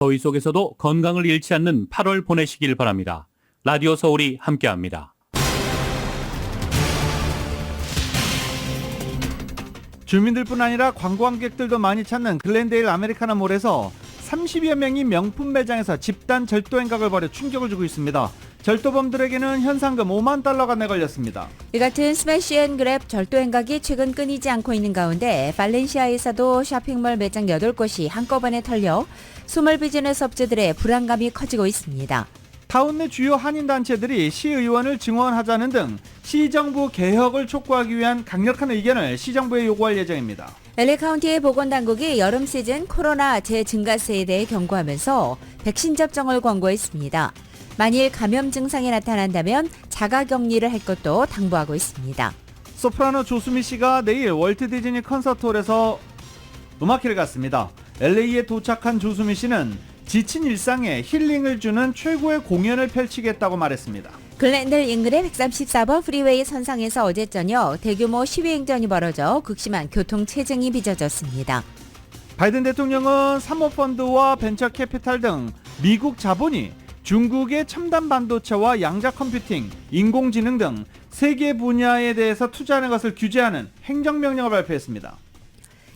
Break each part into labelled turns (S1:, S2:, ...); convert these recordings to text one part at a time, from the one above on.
S1: 더위 속에서도 건강을 잃지 않는 8월 보내시길 바랍니다. 라디오 서울이 함께합니다.
S2: 주민들뿐 아니라 관광객들도 많이 찾는 글렌데일 아메리카나 몰에서 30여 명이 명품 매장에서 집단 절도 행각을 벌여 충격을 주고 있습니다. 절도범들에게는 현상금 5만 달러가 내걸렸습니다.
S3: 이 같은 스매시 앤 그랩 절도 행각이 최근 끊이지 않고 있는 가운데 발렌시아에서도 쇼핑몰 매장 8곳이 한꺼번에 털려 스몰 비즈니스 업체들의 불안감이 커지고 있습니다.
S2: 타운 내 주요 한인단체들이 시의원을 증원하자는 등 시정부 개혁을 촉구하기 위한 강력한 의견을 시정부에 요구할 예정입니다.
S3: LA 카운티의 보건당국이 여름 시즌 코로나 재증가세에 대해 경고하면서 백신 접종을 권고했습니다. 만일 감염 증상이 나타난다면 자가격리를 할 것도 당부하고 있습니다.
S2: 소프라노 조수미 씨가 내일 월트 디즈니 콘서트홀에서 음악회를 갔습니다. LA에 도착한 조수미 씨는 지친 일상에 힐링을 주는 최고의 공연을 펼치겠다고 말했습니다.
S3: 글렌델 잉글의 134번 프리웨이 선상에서 어제 저녁 대규모 시위 행전이 벌어져 극심한 교통 체증이 빚어졌습니다.
S2: 바이든 대통령은 사모펀드와 벤처 캐피탈 등 미국 자본이 중국의 첨단 반도체와 양자 컴퓨팅, 인공지능 등 세계 분야에 대해서 투자하는 것을 규제하는 행정명령을 발표했습니다.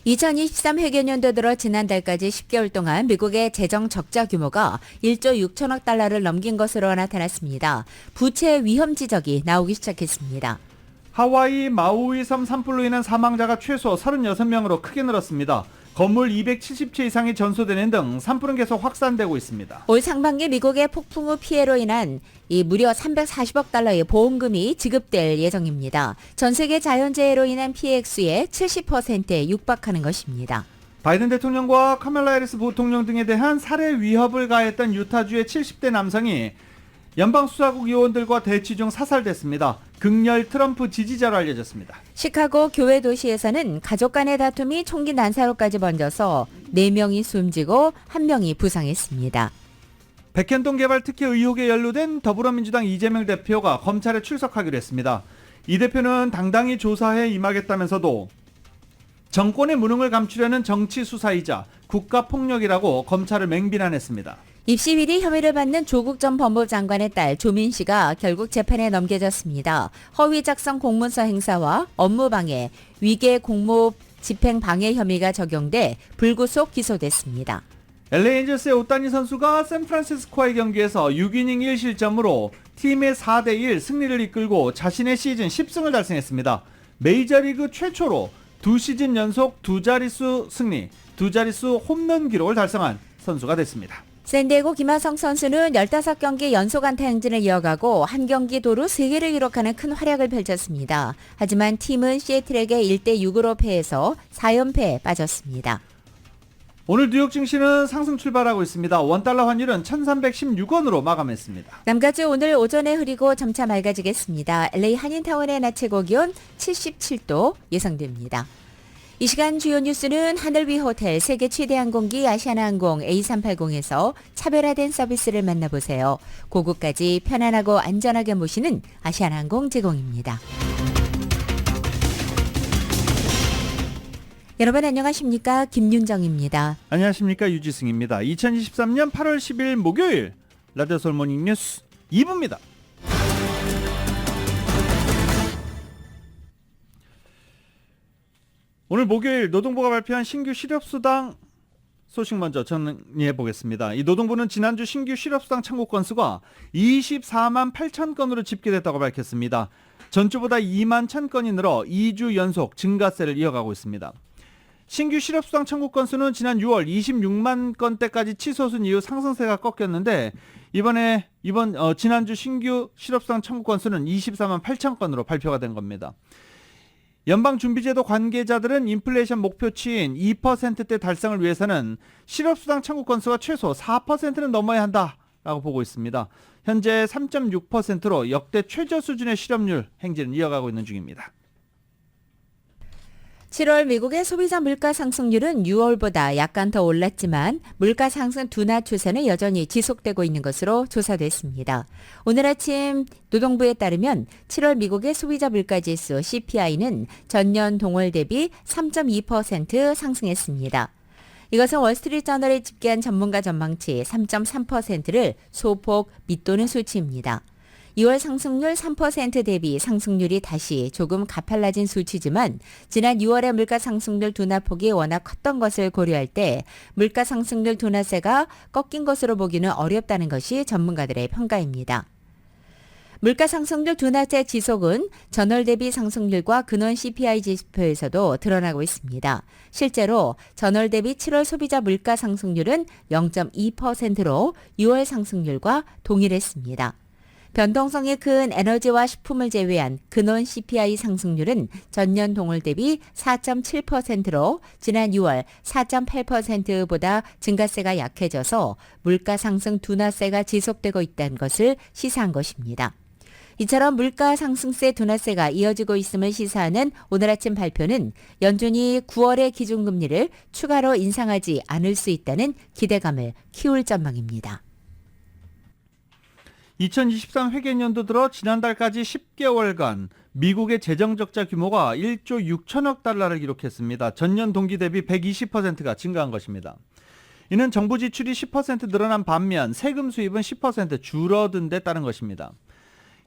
S3: 2023 회계년도 들어 지난달까지 10개월 동안 미국의 재정 적자 규모가 1조 6천억 달러를 넘긴 것으로 나타났습니다. 부채 위험 지적이 나오기 시작했습니다.
S2: 하와이 마우이 섬 산불로 인한 사망자가 최소 36명으로 크게 늘었습니다. 건물 270채 이상이 전소되는 등 산불은 계속 확산되고 있습니다.
S3: 올 상반기 미국의 폭풍 후 피해로 인한 무려 340억 달러의 보험금이 지급될 예정입니다. 전 세계 자연재해로 인한 피해 액수의 70%에 육박하는 것입니다.
S2: 바이든 대통령과 카멜라 해리스 부통령 등에 대한 살해 위협을 가했던 유타주의 70대 남성이 연방수사국 요원들과 대치 중 사살됐습니다. 극렬 트럼프 지지자로 알려졌습니다.
S3: 시카고 교외 도시에서는 가족 간의 다툼이 총기 난사로까지 번져서 4명이 숨지고 1명이 부상했습니다.
S2: 백현동 개발 특혜 의혹에 연루된 더불어민주당 이재명 대표가 검찰에 출석하기로 했습니다. 이 대표는 당당히 조사에 임하겠다면서도 정권의 무능을 감추려는 정치 수사이자 국가폭력이라고 검찰을 맹비난했습니다.
S3: 입시 비리 혐의를 받는 조국 전 법무장관의 딸 조민 씨가 결국 재판에 넘겨졌습니다. 허위 작성 공문서 행사와 업무방해, 위계 공모 집행 방해 혐의가 적용돼 불구속 기소됐습니다.
S2: LA 엔젤스의 오타니 선수가 샌프란시스코와의 경기에서 6이닝 1실점으로 팀의 4대1 승리를 이끌고 자신의 시즌 10승을 달성했습니다. 메이저리그 최초로 2시즌 연속 2자릿수 승리, 2자릿수 홈런 기록을 달성한 선수가 됐습니다.
S3: 샌디에고 김하성 선수는 15경기 연속 안타 행진을 이어가고 한 경기 도루 3개를 기록하는 큰 활약을 펼쳤습니다. 하지만 팀은 시애틀에게 1대6으로 패해서 4연패에 빠졌습니다.
S2: 오늘 뉴욕 증시는 상승 출발하고 있습니다. 원달러 환율은 1316원으로 마감했습니다.
S3: 남가주 오늘 오전에 흐리고 점차 맑아지겠습니다. LA 한인타운의 낮 최고 기온 77도 예상됩니다. 이 시간 주요 뉴스는 하늘 위 호텔, 세계 최대 항공기 아시아나항공 A380에서 차별화된 서비스를 만나보세요. 고국까지 편안하고 안전하게 모시는 아시아나항공 제공입니다. 여러분 안녕하십니까? 김윤정입니다.
S2: 안녕하십니까? 유지승입니다. 2023년 8월 10일 목요일 라디오 서울 모닝 뉴스 2부입니다. 오늘 목요일 노동부가 발표한 신규 실업수당 소식 먼저 정리해 보겠습니다. 이 노동부는 지난주 신규 실업수당 청구 건수가 24만 8천 건으로 집계됐다고 밝혔습니다. 전주보다 2만 1천 건이 늘어 2주 연속 증가세를 이어가고 있습니다. 신규 실업수당 청구 건수는 지난 6월 26만 건대까지 치솟은 이후 상승세가 꺾였는데 지난주 신규 실업수당 청구 건수는 24만 8천 건으로 발표가 된 겁니다. 연방준비제도 관계자들은 인플레이션 목표치인 2%대 달성을 위해서는 실업수당 청구 건수가 최소 4%는 넘어야 한다라고 보고 있습니다. 현재 3.6%로 역대 최저 수준의 실업률 행진을 이어가고 있는 중입니다.
S3: 7월 미국의 소비자 물가 상승률은 6월보다 약간 더 올랐지만 물가 상승 둔화 추세는 여전히 지속되고 있는 것으로 조사됐습니다. 오늘 아침 노동부에 따르면 7월 미국의 소비자 물가 지수 CPI는 전년 동월 대비 3.2% 상승했습니다. 이것은 월스트리트저널에 집계한 전문가 전망치 3.3%를 소폭 밑도는 수치입니다. 2월 상승률 3% 대비 상승률이 다시 조금 가팔라진 수치지만 지난 6월의 물가 상승률 둔화폭이 워낙 컸던 것을 고려할 때 물가 상승률 둔화세가 꺾인 것으로 보기는 어렵다는 것이 전문가들의 평가입니다. 물가 상승률 둔화세 지속은 전월 대비 상승률과 근원 CPI 지표에서도 드러나고 있습니다. 실제로 전월 대비 7월 소비자 물가 상승률은 0.2%로 6월 상승률과 동일했습니다. 변동성이 큰 에너지와 식품을 제외한 근원 CPI 상승률은 전년 동월 대비 4.7%로 지난 6월 4.8%보다 증가세가 약해져서 물가 상승 둔화세가 지속되고 있다는 것을 시사한 것입니다. 이처럼 물가 상승세 둔화세가 이어지고 있음을 시사하는 오늘 아침 발표는 연준이 9월의 기준금리를 추가로 인상하지 않을 수 있다는 기대감을 키울 전망입니다.
S2: 2023 회계연도 들어 지난달까지 10개월간 미국의 재정적자 규모가 1조 6천억 달러를 기록했습니다. 전년 동기 대비 120%가 증가한 것입니다. 이는 정부 지출이 10% 늘어난 반면 세금 수입은 10% 줄어든 데 따른 것입니다.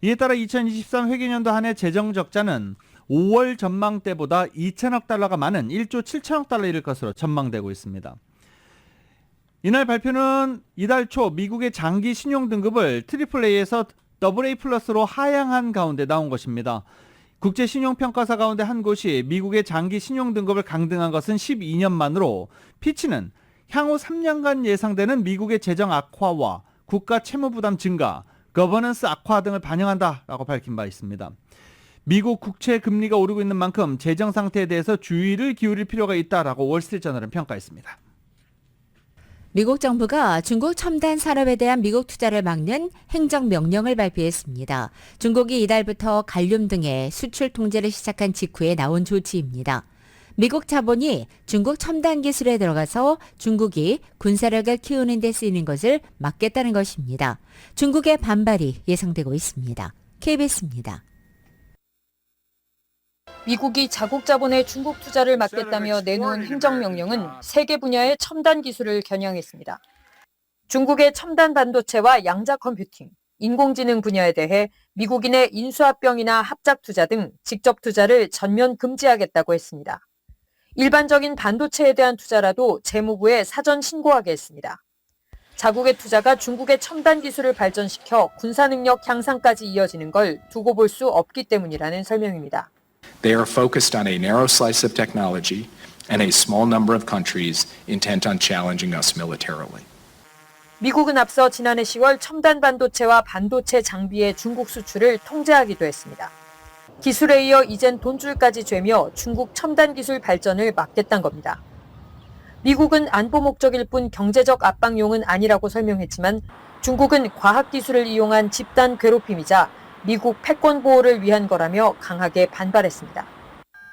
S2: 이에 따라 2023 회계연도 한 해 재정적자는 5월 전망 때보다 2천억 달러가 많은 1조 7천억 달러에 이를 것으로 전망되고 있습니다. 이날 발표는 이달 초 미국의 장기 신용 등급을 AAA에서 AA+로 하향한 가운데 나온 것입니다. 국제 신용 평가사 가운데 한 곳이 미국의 장기 신용 등급을 강등한 것은 12년 만으로 피치는 향후 3년간 예상되는 미국의 재정 악화와 국가 채무 부담 증가, 거버넌스 악화 등을 반영한다라고 밝힌 바 있습니다. 미국 국채 금리가 오르고 있는 만큼 재정 상태에 대해서 주의를 기울일 필요가 있다라고 월스트리트저널은 평가했습니다.
S3: 미국 정부가 중국 첨단 산업에 대한 미국 투자를 막는 행정명령을 발표했습니다. 중국이 이달부터 갈륨 등의 수출 통제를 시작한 직후에 나온 조치입니다. 미국 자본이 중국 첨단 기술에 들어가서 중국이 군사력을 키우는 데 쓰이는 것을 막겠다는 것입니다. 중국의 반발이 예상되고 있습니다. KBS입니다.
S4: 미국이 자국 자본의 중국 투자를 막겠다며 내놓은 행정명령은 세계 분야의 첨단 기술을 겨냥했습니다. 중국의 첨단 반도체와 양자 컴퓨팅, 인공지능 분야에 대해 미국인의 인수합병이나 합작 투자 등 직접 투자를 전면 금지하겠다고 했습니다. 일반적인 반도체에 대한 투자라도 재무부에 사전 신고하게 했습니다. 자국의 투자가 중국의 첨단 기술을 발전시켜 군사 능력 향상까지 이어지는 걸 두고 볼 수 없기 때문이라는 설명입니다.
S5: They are focused on a narrow slice of technology and a small number of countries intent on challenging us militarily.
S4: 미국은 앞서 지난해 10월 첨단 반도체와 반도체 장비의 중국 수출을 통제하기도 했습니다. 기술에 이어 이젠 돈줄까지 죄며 중국 첨단 기술 발전을 막겠다는 겁니다. 미국은 안보 목적일 뿐 경제적 압박용은 아니라고 설명했지만 중국은 과학기술을 이용한 집단 괴롭힘이자 미국 패권 보호를 위한 거라며 강하게 반발했습니다.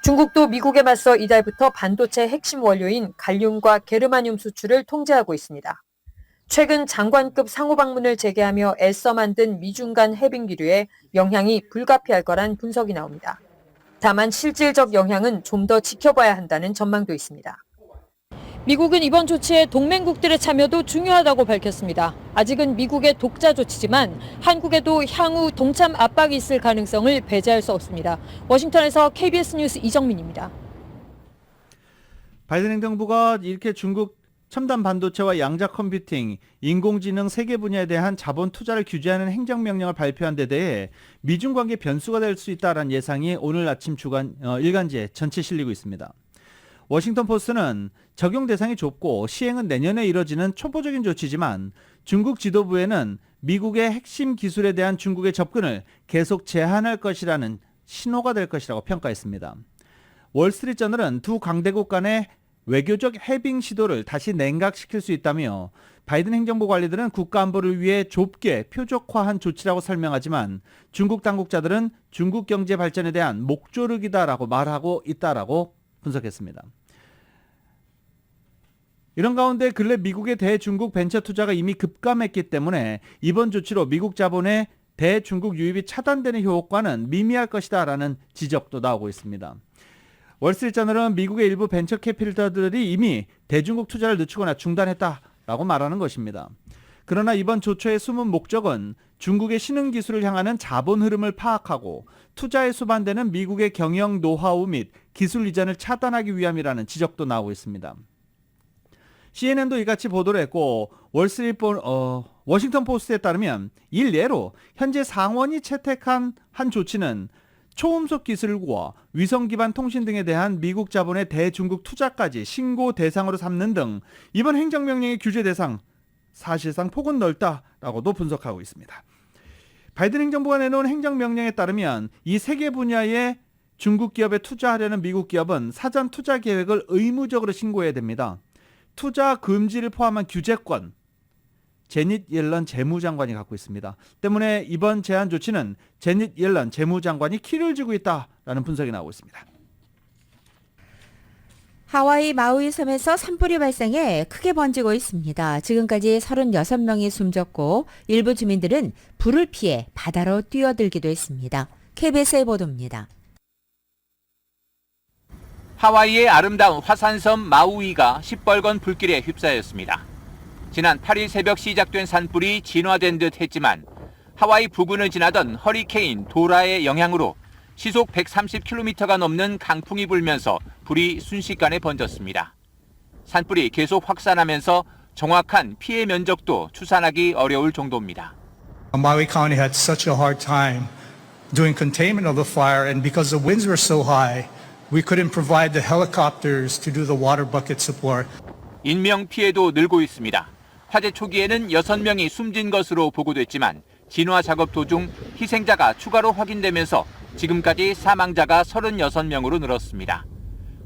S4: 중국도 미국에 맞서 이달부터 반도체 핵심 원료인 갈륨과 게르마늄 수출을 통제하고 있습니다. 최근 장관급 상호 방문을 재개하며 애써 만든 미중 간 해빙 기류에 영향이 불가피할 거란 분석이 나옵니다. 다만 실질적 영향은 좀 더 지켜봐야 한다는 전망도 있습니다. 미국은 이번 조치에 동맹국들의 참여도 중요하다고 밝혔습니다. 아직은 미국의 독자 조치지만 한국에도 향후 동참 압박이 있을 가능성을 배제할 수 없습니다. 워싱턴에서 KBS 뉴스 이정민입니다.
S2: 바이든 행정부가 이렇게 중국 첨단 반도체와 양자 컴퓨팅, 인공지능 세계 분야에 대한 자본 투자를 규제하는 행정명령을 발표한 데 대해 미중 관계 변수가 될 수 있다는 예상이 오늘 아침 일간지에 전체 실리고 있습니다. 워싱턴 포스트는 적용 대상이 좁고 시행은 내년에 이뤄지는 초보적인 조치지만 중국 지도부에는 미국의 핵심 기술에 대한 중국의 접근을 계속 제한할 것이라는 신호가 될 것이라고 평가했습니다. 월스트리트저널은 두 강대국 간의 외교적 해빙 시도를 다시 냉각시킬 수 있다며 바이든 행정부 관리들은 국가 안보를 위해 좁게 표적화한 조치라고 설명하지만 중국 당국자들은 중국 경제 발전에 대한 목조르기다라고 말하고 있다라고 분석했습니다. 이런 가운데 근래 미국의 대중국 벤처 투자가 이미 급감했기 때문에 이번 조치로 미국 자본의 대중국 유입이 차단되는 효과는 미미할 것이다라는 지적도 나오고 있습니다. 월스트리트저널은 미국의 일부 벤처 캐피탈들이 이미 대중국 투자를 늦추거나 중단했다라고 말하는 것입니다. 그러나 이번 조처의 숨은 목적은 중국의 신흥기술을 향하는 자본 흐름을 파악하고 투자에 수반되는 미국의 경영 노하우 및 기술 이전을 차단하기 위함이라는 지적도 나오고 있습니다. CNN도 이같이 보도를 했고 워싱턴 포스트에 따르면 일례로 현재 상원이 채택한 한 조치는 초음속 기술과 위성 기반 통신 등에 대한 미국 자본의 대중국 투자까지 신고 대상으로 삼는 등 이번 행정명령의 규제 대상 사실상 폭은 넓다라고도 분석하고 있습니다. 바이든 행정부가 내놓은 행정명령에 따르면 이 세 개 분야의 중국 기업에 투자하려는 미국 기업은 사전 투자 계획을 의무적으로 신고해야 됩니다. 투자 금지를 포함한 규제권 제닛 옐런 재무장관이 갖고 있습니다. 때문에 이번 제한 조치는 제닛 옐런 재무장관이 키를 쥐고 있다라는 분석이 나오고 있습니다.
S3: 하와이 마우이 섬에서 산불이 발생해 크게 번지고 있습니다. 지금까지 36명이 숨졌고 일부 주민들은 불을 피해 바다로 뛰어들기도 했습니다. KBS의 보도입니다.
S6: 하와이의 아름다운 화산섬 마우이가 시뻘건 불길에 휩싸였습니다. 지난 8일 새벽 시작된 산불이 진화된 듯 했지만 하와이 부근을 지나던 허리케인 도라의 영향으로 시속 130km가 넘는 강풍이 불면서 불이 순식간에 번졌습니다. 산불이 계속 확산하면서 정확한 피해 면적도 추산하기 어려울 정도입니다.
S7: Maui County had such a hard time doing containment of the fire, and because the winds were so high, we couldn't provide the helicopters to do the water bucket support.
S6: 인명 피해도 늘고 있습니다. 화재 초기에는 6명이 숨진 것으로 보고됐지만 진화 작업 도중 희생자가 추가로 확인되면서 지금까지 사망자가 36명으로 늘었습니다.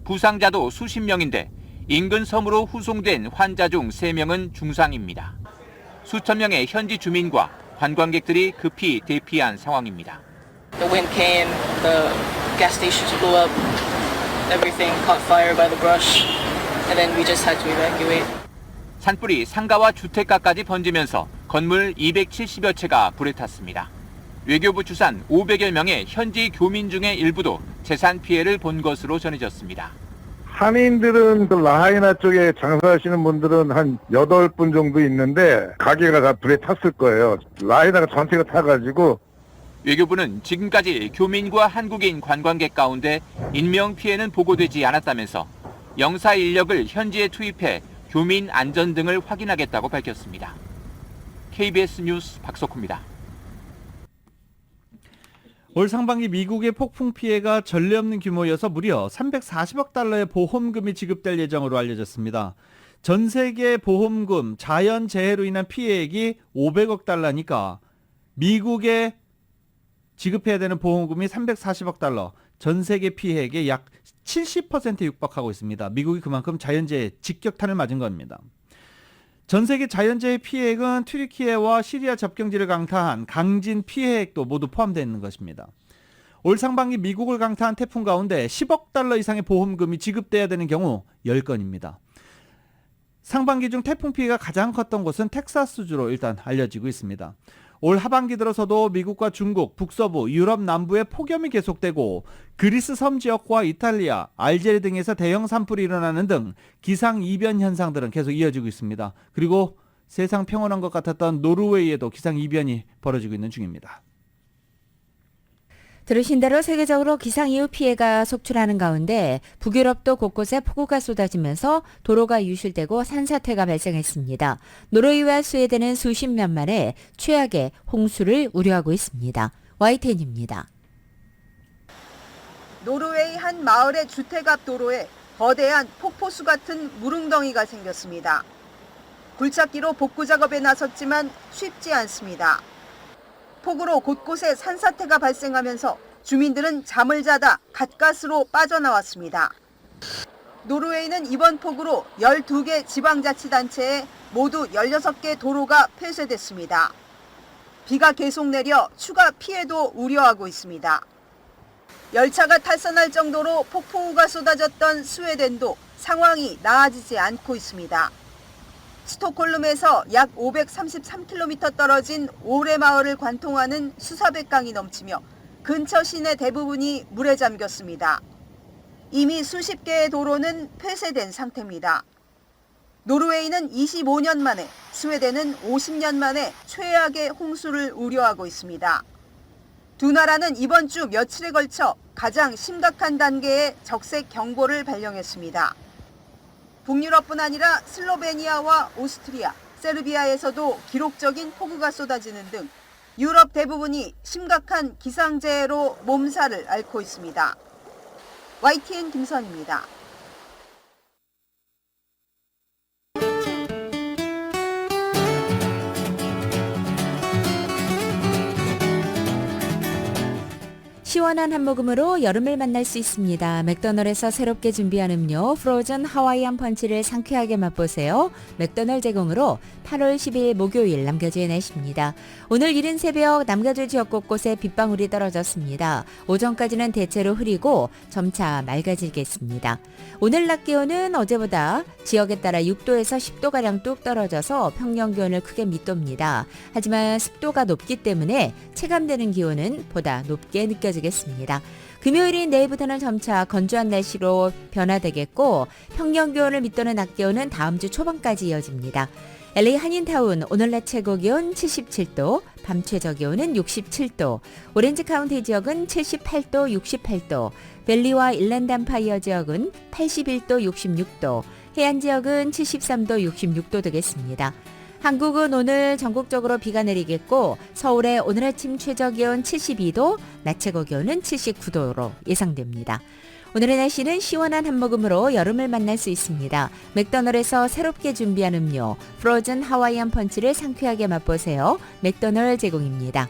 S6: 부상자도 수십 명인데 인근 섬으로 후송된 환자 중 3명은 중상입니다. 수천 명의 현지 주민과 관광객들이 급히 대피한 상황입니다.
S8: The wind came, the gas stations blew up, everything caught fire by the brush, and then we just had to evacuate.
S6: 산불이 상가와 주택가까지 번지면서 건물 270여 채가 불에 탔습니다. 외교부 추산 500여 명의 현지 교민 중에 일부도 재산 피해를 본 것으로 전해졌습니다.
S9: 한인들은 그 라하이나 쪽에 장사하시는 분들은 한 8분 정도 있는데 가게가 다 불에 탔을 거예요. 라하이나가 전체가 타가지고.
S6: 외교부는 지금까지 교민과 한국인 관광객 가운데 인명 피해는 보고되지 않았다면서 영사 인력을 현지에 투입해 교민 안전 등을 확인하겠다고 밝혔습니다. KBS 뉴스 박석호입니다.
S2: 올 상반기 미국의 폭풍 피해가 전례 없는 규모여서 무려 340억 달러의 보험금이 지급될 예정으로 알려졌습니다. 전 세계 보험금 자연재해로 인한 피해액이 500억 달러니까 미국에 지급해야 되는 보험금이 340억 달러, 전 세계 피해액의 약 70%에 육박하고 있습니다. 미국이 그만큼 자연재해 직격탄을 맞은 겁니다. 전 세계 자연재해 피해액은 튀르키예와 시리아 접경지를 강타한 강진 피해액도 모두 포함되어 있는 것입니다. 올 상반기 미국을 강타한 태풍 가운데 10억 달러 이상의 보험금이 지급돼야 되는 경우 10건입니다. 상반기 중 태풍 피해가 가장 컸던 곳은 텍사스주로 일단 알려지고 있습니다. 올 하반기 들어서도 미국과 중국, 북서부, 유럽 남부에 폭염이 계속되고 그리스 섬 지역과 이탈리아, 알제리 등에서 대형 산불이 일어나는 등 기상이변 현상들은 계속 이어지고 있습니다. 그리고 세상 평온한 것 같았던 노르웨이에도 기상이변이 벌어지고 있는 중입니다.
S3: 들으신 대로 세계적으로 기상이후 피해가 속출하는 가운데 북유럽도 곳곳에 폭우가 쏟아지면서 도로가 유실되고 산사태가 발생했습니다. 노르웨이와 스웨덴은 수십 년 만에 최악의 홍수를 우려하고 있습니다. YTN입니다.
S10: 노르웨이 한 마을의 주택 앞 도로에 거대한 폭포수 같은 물웅덩이가 생겼습니다. 굴착기로 복구 작업에 나섰지만 쉽지 않습니다. 폭우로 곳곳에 산사태가 발생하면서 주민들은 잠을 자다 갓갓으로 빠져나왔습니다. 노르웨이는 이번 폭우로 12개 지방자치단체에 모두 16개 도로가 폐쇄됐습니다. 비가 계속 내려 추가 피해도 우려하고 있습니다. 열차가 탈선할 정도로 폭풍우가 쏟아졌던 스웨덴도 상황이 나아지지 않고 있습니다. 스톡홀름에서 약 533km 떨어진 오레 마을을 관통하는 수사백강이 넘치며 근처 시내 대부분이 물에 잠겼습니다. 이미 수십 개의 도로는 폐쇄된 상태입니다. 노르웨이는 25년 만에, 스웨덴은 50년 만에 최악의 홍수를 우려하고 있습니다. 두 나라는 이번 주 며칠에 걸쳐 가장 심각한 단계의 적색 경보를 발령했습니다. 북유럽뿐 아니라 슬로베니아와 오스트리아, 세르비아에서도 기록적인 폭우가 쏟아지는 등 유럽 대부분이 심각한 기상재해로 몸살을 앓고 있습니다. YTN 김선입니다.
S3: 시원한 한 모금으로 여름을 만날 수 있습니다. 맥도널드에서 새롭게 준비한 음료 프로즌 하와이안 펀치를 상쾌하게 맛보세요. 맥도널드 제공으로 8월 10일 목요일 남겨주의 날씨입니다. 오늘 이른 새벽 남가주 지역 곳곳에 빗방울이 떨어졌습니다. 오전까지는 대체로 흐리고 점차 맑아지겠습니다. 오늘 낮 기온은 어제보다 지역에 따라 6도에서 10도가량 뚝 떨어져서 평년 기온을 크게 밑돕니다. 하지만 습도가 높기 때문에 체감되는 기온은 보다 높게 느껴지겠습니다. 금요일인 내일부터는 점차 건조한 날씨로 변화되겠고 평년 기온을 밑도는 낮 기온은 다음 주 초반까지 이어집니다. LA 한인타운 오늘 낮 최고 기온 77도, 밤 최저 기온은 67도, 오렌지 카운티 지역은 78도, 68도, 벨리와 일랜드 암파이어 지역은 81도, 66도, 해안 지역은 73도, 66도 되겠습니다. 한국은 오늘 전국적으로 비가 내리겠고 서울의 오늘 아침 최저 기온 72도, 낮 최고 기온은 79도로 예상됩니다. 오늘의 날씨는 시원한 한 모금으로 여름을 만날 수 있습니다. 맥도널드에서 새롭게 준비한 음료 프로즌 하와이안 펀치를 상쾌하게 맛보세요. 맥도널드 제공입니다.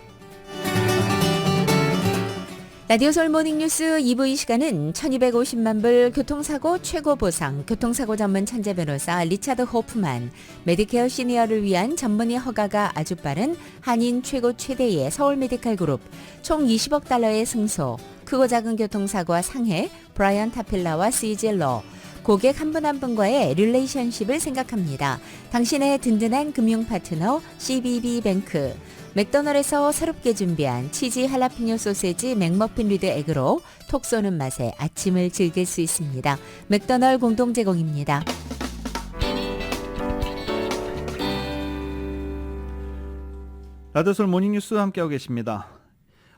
S3: 라디오 서울 모닝뉴스 2부 이 시간은 1250만 불 교통사고 최고 보상 교통사고 전문 천재 변호사 리차드 호프만, 메디케어 시니어를 위한 전문의 허가가 아주 빠른 한인 최고 최대의 서울 메디칼 그룹, 총 20억 달러의 승소, 크고 작은 교통사고와 상해 브라이언 타필라와 시젤러, 고객 한 분 한 분과의 릴레이션십을 생각합니다. 당신의 든든한 금융 파트너 CBB뱅크, 맥도널드에서 새롭게 준비한 치즈 할라피뇨 소세지 맥머핀 리드 에그로 톡 쏘는 맛에 아침을 즐길 수 있습니다. 맥도널드 공동 제공입니다.
S2: 라디오솔 모닝뉴스 함께하고 계십니다.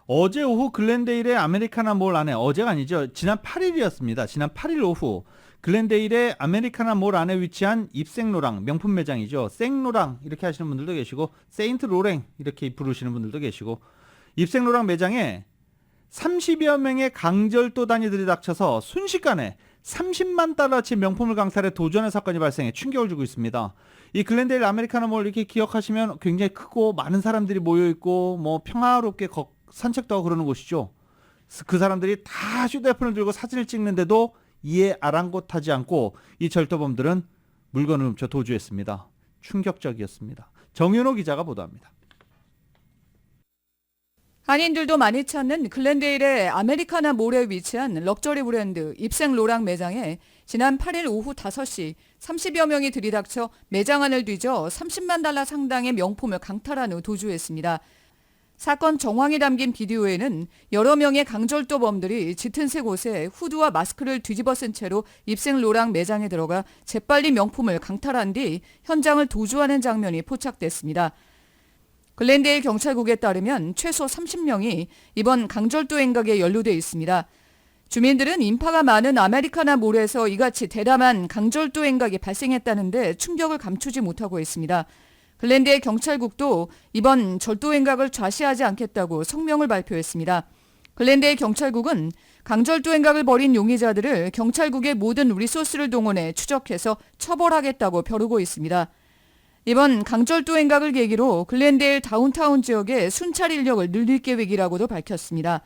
S2: 어제 오후 글렌데일의 아메리카나 몰 안에, 어제가 아니죠, 지난 8일이었습니다. 지난 8일 오후 글렌데일의 아메리카나 몰 안에 위치한 입생로랑, 명품 매장이죠. 생로랑 이렇게 하시는 분들도 계시고 세인트 로랭 이렇게 부르시는 분들도 계시고, 입생로랑 매장에 30여 명의 강절도단이 들이닥쳐서 순식간에 30만 달러치 명품을 강탈해 도주하는 사건이 발생해 충격을 주고 있습니다. 이 글렌데일 아메리카나 몰 이렇게 기억하시면 굉장히 크고 많은 사람들이 모여있고 뭐 평화롭게 산책도 하고 그러는 곳이죠. 그 사람들이 다 휴대폰을 들고 사진을 찍는데도 이에 아랑곳하지 않고 이 절도범들은 물건을 훔쳐 도주했습니다. 충격적이었습니다. 정윤호 기자가 보도합니다.
S11: 한인들도 많이 찾는 글렌데일의 아메리카나 몰에 위치한 럭셔리 브랜드 입생로랑 매장에 지난 8일 오후 5시 30여 명이 들이닥쳐 매장 안을 뒤져 30만 달러 상당의 명품을 강탈한 후 도주했습니다. 사건 정황이 담긴 비디오에는 여러 명의 강절도범들이 짙은 색 옷에 후드와 마스크를 뒤집어 쓴 채로 입생로랑 매장에 들어가 재빨리 명품을 강탈한 뒤 현장을 도주하는 장면이 포착됐습니다. 글렌데일 경찰국에 따르면 최소 30명이 이번 강절도 행각에 연루돼 있습니다. 주민들은 인파가 많은 아메리카나 몰에서 이같이 대담한 강절도 행각이 발생했다는데 충격을 감추지 못하고 있습니다. 글렌데일 경찰국도 이번 절도 행각을 좌시하지 않겠다고 성명을 발표했습니다. 글렌데일 경찰국은 강절도 행각을 벌인 용의자들을 경찰국의 모든 리소스를 동원해 추적해서 처벌하겠다고 벼르고 있습니다. 이번 강절도 행각을 계기로 글렌데일 다운타운 지역의 순찰 인력을 늘릴 계획이라고도 밝혔습니다.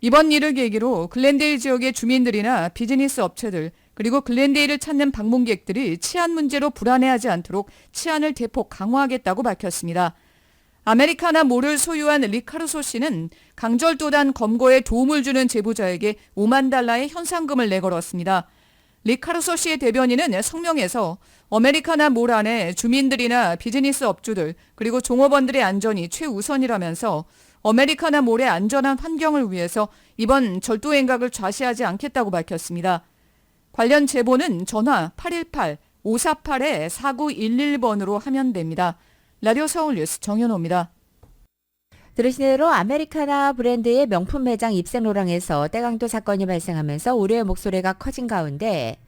S11: 이번 일을 계기로 글렌데일 지역의 주민들이나 비즈니스 업체들, 그리고 글렌데일을 찾는 방문객들이 치안 문제로 불안해하지 않도록 치안을 대폭 강화하겠다고 밝혔습니다. 아메리카나 몰을 소유한 리카르소 씨는 강절도단 검거에 도움을 주는 제보자에게 5만 달러의 현상금을 내걸었습니다. 리카르소 씨의 대변인은 성명에서 아메리카나 몰 안에 주민들이나 비즈니스 업주들 그리고 종업원들의 안전이 최우선이라면서 아메리카나 몰의 안전한 환경을 위해서 이번 절도 행각을 좌시하지 않겠다고 밝혔습니다. 관련 제보는 전화 818-548-4911번으로 하면 됩니다. 라디오 서울 뉴스 정현호입니다.
S3: 들으신 대로 아메리카나 브랜드의 명품 매장 입생로랑에서 떼강도 사건이 발생하면서 우려의 목소리가 커진 가운데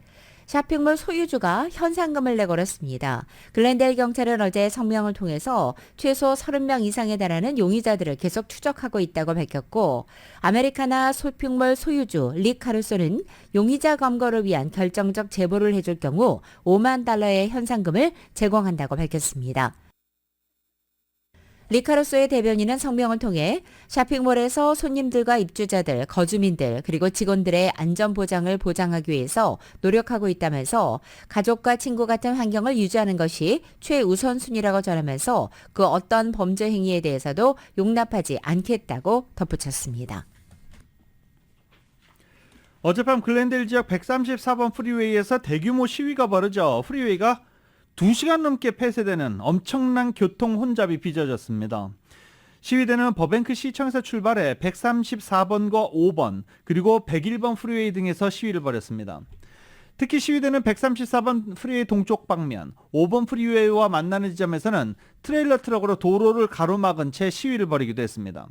S3: 쇼핑몰 소유주가 현상금을 내걸었습니다. 글렌데일 경찰은 어제 성명을 통해서 최소 30명 이상에 달하는 용의자들을 계속 추적하고 있다고 밝혔고 아메리카나 쇼핑몰 소유주 릭 카루소는 용의자 검거를 위한 결정적 제보를 해줄 경우 $50,000의 현상금을 제공한다고 밝혔습니다. 리카루소의 대변인은 성명을 통해 쇼핑몰에서 손님들과 입주자들, 거주민들 그리고 직원들의 안전보장을 보장하기 위해서 노력하고 있다면서 가족과 친구 같은 환경을 유지하는 것이 최우선순위라고 전하면서 그 어떤 범죄 행위에 대해서도 용납하지 않겠다고 덧붙였습니다.
S2: 어젯밤 글렌데일 지역 134번 프리웨이에서 대규모 시위가 벌어져 프리웨이가 2시간 넘게 폐쇄되는 엄청난 교통 혼잡이 빚어졌습니다. 시위대는 버뱅크 시청에서 출발해 134번과 5번 그리고 101번 프리웨이 등에서 시위를 벌였습니다. 특히 시위대는 134번 프리웨이 동쪽 방면, 5번 프리웨이와 만나는 지점에서는 트레일러 트럭으로 도로를 가로막은 채 시위를 벌이기도 했습니다.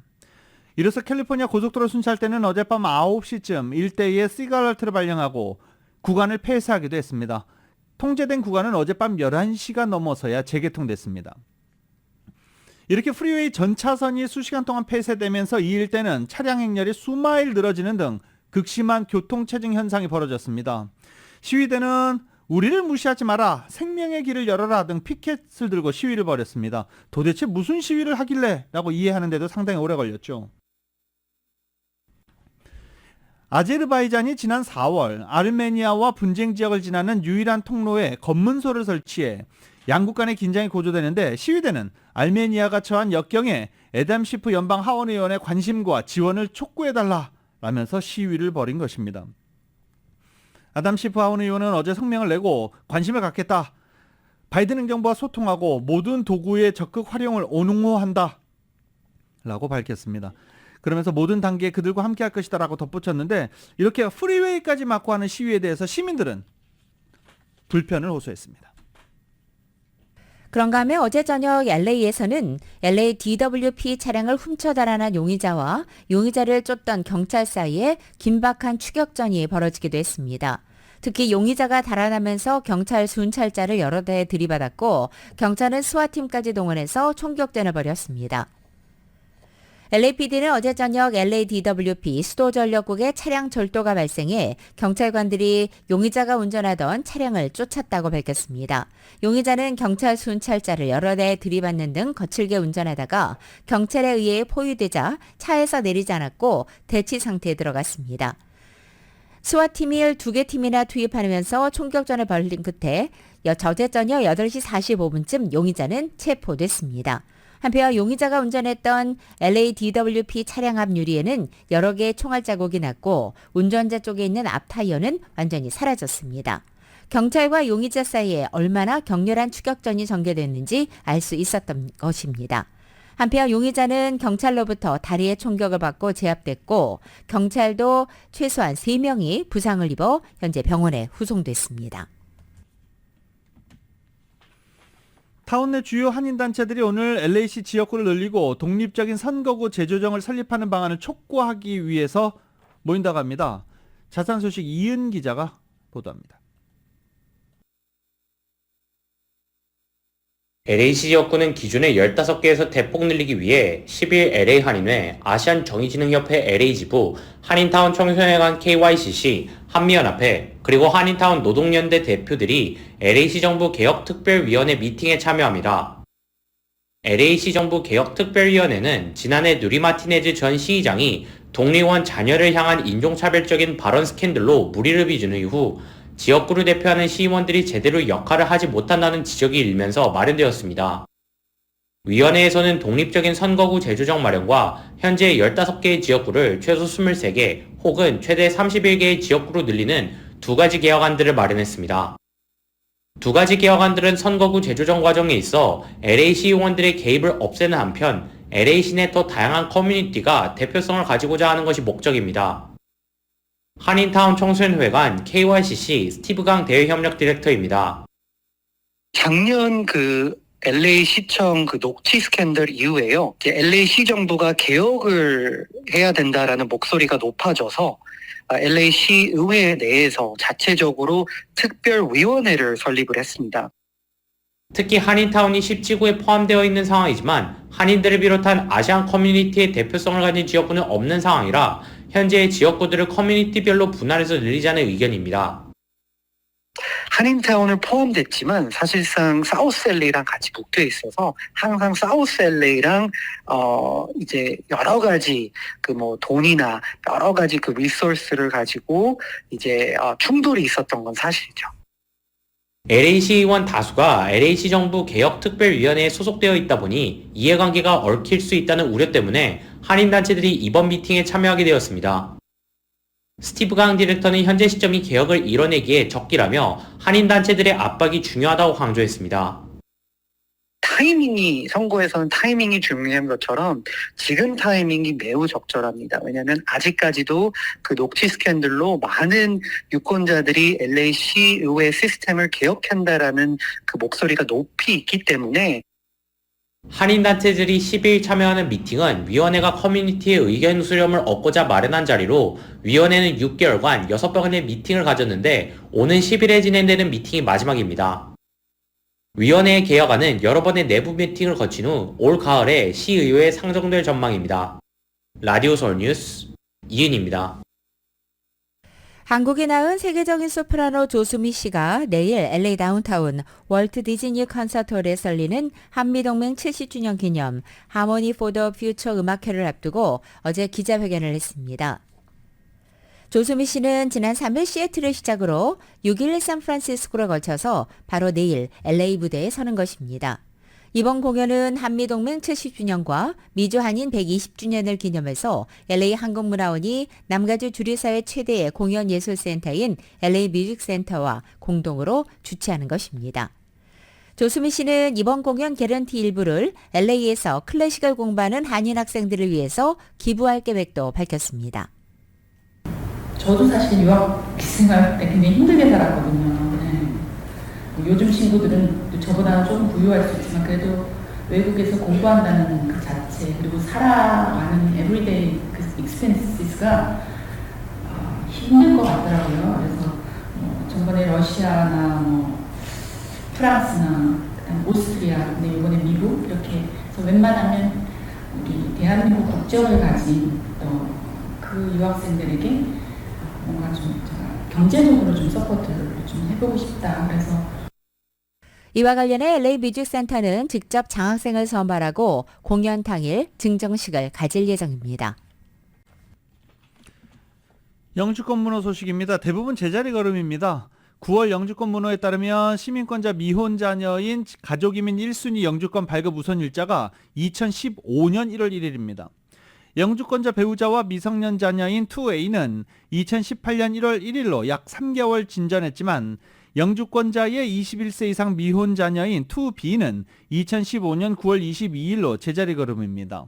S2: 이로써 캘리포니아 고속도로 순찰대는 어젯밤 9시쯤 일대에 시가럴트를 발령하고 구간을 폐쇄하기도 했습니다. 통제된 구간은 어젯밤 11시가 넘어서야 재개통됐습니다. 이렇게 프리웨이 전 차선이 수시간 동안 폐쇄되면서 이 일대는 차량 행렬이 수마일 늘어지는 등 극심한 교통체증 현상이 벌어졌습니다. 시위대는 우리를 무시하지 마라, 생명의 길을 열어라 등 피켓을 들고 시위를 벌였습니다. 도대체 무슨 시위를 하길래? 라고 이해하는데도 상당히 오래 걸렸죠. 아제르바이잔이 지난 4월 아르메니아와 분쟁 지역을 지나는 유일한 통로에 검문소를 설치해 양국 간의 긴장이 고조되는데 시위대는 아르메니아가 처한 역경에 애담 시프 연방 하원의원의 관심과 지원을 촉구해달라라면서 시위를 벌인 것입니다. 아담 시프 하원의원은 어제 성명을 내고 관심을 갖겠다. 바이든 행정부와 소통하고 모든 도구의 적극 활용을 옹호한다. 라고 밝혔습니다. 그러면서 모든 단계에 그들과 함께할 것이다 라고 덧붙였는데 이렇게 프리웨이까지 막고 하는 시위에 대해서 시민들은 불편을 호소했습니다.
S3: 그런가 하면 어제 저녁 LA에서는 LA DWP 차량을 훔쳐 달아난 용의자와 용의자를 쫓던 경찰 사이에 긴박한 추격전이 벌어지기도 했습니다. 특히 용의자가 달아나면서 경찰 순찰자를 여러 대 들이받았고 경찰은 스와팀까지 동원해서 총격전을 벌였습니다. LAPD는 어제 저녁 LADWP 수도전력국의 차량 절도가 발생해 경찰관들이 용의자가 운전하던 차량을 쫓았다고 밝혔습니다. 용의자는 경찰 순찰자를 여러 대 들이받는 등 거칠게 운전하다가 경찰에 의해 포위되자 차에서 내리지 않았고 대치 상태에 들어갔습니다. 스와팀을 2개 팀이나 투입하면서 총격전을 벌인 끝에 어제 저녁 8시 45분쯤 용의자는 체포됐습니다. 한편 용의자가 운전했던 LADWP 차량 앞 유리에는 여러 개의 총알 자국이 났고 운전자 쪽에 있는 앞 타이어는 완전히 사라졌습니다. 경찰과 용의자 사이에 얼마나 격렬한 추격전이 전개됐는지 알 수 있었던 것입니다. 한편 용의자는 경찰로부터 다리에 총격을 받고 제압됐고 경찰도 최소한 3명이 부상을 입어 현재 병원에 후송됐습니다.
S2: 타운 내 주요 한인단체들이 오늘 LA시 지역구를 늘리고 독립적인 선거구 재조정을 설립하는 방안을 촉구하기 위해서 모인다고 합니다. 자세한 소식 이은 기자가 보도합니다.
S12: LA시 지역구는 기존의 15개에서 대폭 늘리기 위해 10일 LA 한인회, 아시안 정의진흥협회 LA지부, 한인타운 청소년회관 KYCC, 한미연합회, 그리고 한인타운 노동연대 대표들이 LA시 정부 개혁특별위원회 미팅에 참여합니다. LA시 정부 개혁특별위원회는 지난해 누리 마티네즈 전 시의장이 독립원 자녀를 향한 인종차별적인 발언 스캔들로 물의를 빚은 이후 지역구를 대표하는 시의원들이 제대로 역할을 하지 못한다는 지적이 일면서 마련되었습니다. 위원회에서는 독립적인 선거구 재조정 마련과 현재 15개의 지역구를 최소 23개 혹은 최대 31개의 지역구로 늘리는 2가지 개혁안들을 마련했습니다. 2가지 개혁안들은 선거구 재조정 과정에 있어 LA 시의원들의 개입을 없애는 한편 LA 시내 더 다양한 커뮤니티가 대표성을 가지고자 하는 것이 목적입니다. 한인타운 청소년회관 KYCC 스티브 강 대외협력 디렉터입니다.
S13: 작년 LA 시청 녹취 스캔들 이후에요. 이제 LA 시 정부가 개혁을 해야 된다라는 목소리가 높아져서 LA 시 의회 내에서 자체적으로 특별위원회를 설립을 했습니다.
S12: 특히 한인타운이 10지구에 포함되어 있는 상황이지만 한인들을 비롯한 아시안 커뮤니티의 대표성을 가진 지역구는 없는 상황이라 현재의 지역구들을 커뮤니티별로 분할해서 늘리자는 의견입니다.
S13: 한인타운을 포함됐지만 사실상 사우스 LA랑 같이 묶여 있어서 항상 사우스 LA랑 이제 여러 가지 돈이나 여러 가지 리소스를 가지고 이제 충돌이 있었던 건 사실이죠.
S12: LA시 의원 다수가 LA시 정부 개혁특별위원회에 소속되어 있다 보니 이해관계가 얽힐 수 있다는 우려 때문에 한인단체들이 이번 미팅에 참여하게 되었습니다. 스티브 강 디렉터는 현재 시점이 개혁을 이뤄내기에 적기라며 한인단체들의 압박이 중요하다고 강조했습니다.
S13: 선거에서는 타이밍이 중요한 것처럼 지금 타이밍이 매우 적절합니다. 왜냐하면 아직까지도 녹취 스캔들로 많은 유권자들이 LA시 의회 시스템을 개혁한다라는 목소리가 높이 있기 때문에
S12: 한인단체들이 10일 참여하는 미팅은 위원회가 커뮤니티의 의견 수렴을 얻고자 마련한 자리로 위원회는 6개월간 6번의 미팅을 가졌는데 오는 10일에 진행되는 미팅이 마지막입니다. 위원회의 개혁안은 여러 번의 내부 미팅을 거친 후 올 가을에 시의회에 상정될 전망입니다. 라디오 서울 뉴스 이은입니다.
S3: 한국에 낳은 세계적인 소프라노 조수미 씨가 내일 LA 다운타운 월트 디즈니 콘서트홀에 열리는 한미동맹 70주년 기념 하모니 포 더 퓨처 음악회를 앞두고 어제 기자회견을 했습니다. 조수미 씨는 지난 3일 시애틀을 시작으로 6일 샌프란시스코를 거쳐서 바로 내일 LA 무대에 서는 것입니다. 이번 공연은 한미동맹 70주년과 미주 한인 120주년을 기념해서 LA 한국문화원이 남가주 주류사회 최대의 공연예술센터인 LA 뮤직센터와 공동으로 주최하는 것입니다. 조수미 씨는 이번 공연 개런티 일부를 LA에서 클래식을 공부하는 한인 학생들을 위해서 기부할 계획도 밝혔습니다.
S14: 저도 사실 유학 생활 때 굉장히 힘들게 살았거든요. 요즘 친구들은 저보다 좀 부유할 수 있지만 그래도 외국에서 공부한다는 그 자체 그리고 살아가는 에브리데이 익스펜시스가 힘든 것 같더라고요. 그래서 전번에 러시아나 프랑스나 오스트리아, 근데 이번에 미국 이렇게 해서 웬만하면 우리 대한민국 국적을 가진 그 유학생들에게 뭔가 좀 경제적으로 좀 서포트를 좀 해보고 싶다. 그래서
S3: 이와 관련해 LA 뮤직센터는 직접 장학생을 선발하고 공연 당일 증정식을 가질 예정입니다.
S2: 영주권 문호 소식입니다. 대부분 제자리 걸음입니다. 9월 영주권 문호에 따르면 시민권자 미혼 자녀인 가족이민 1순위 영주권 발급 우선 일자가 2015년 1월 1일입니다. 영주권자 배우자와 미성년 자녀인 2A는 2018년 1월 1일로 약 3개월 진전했지만 영주권자의 21세 이상 미혼 자녀인 2B는 2015년 9월 22일로 제자리 걸음입니다.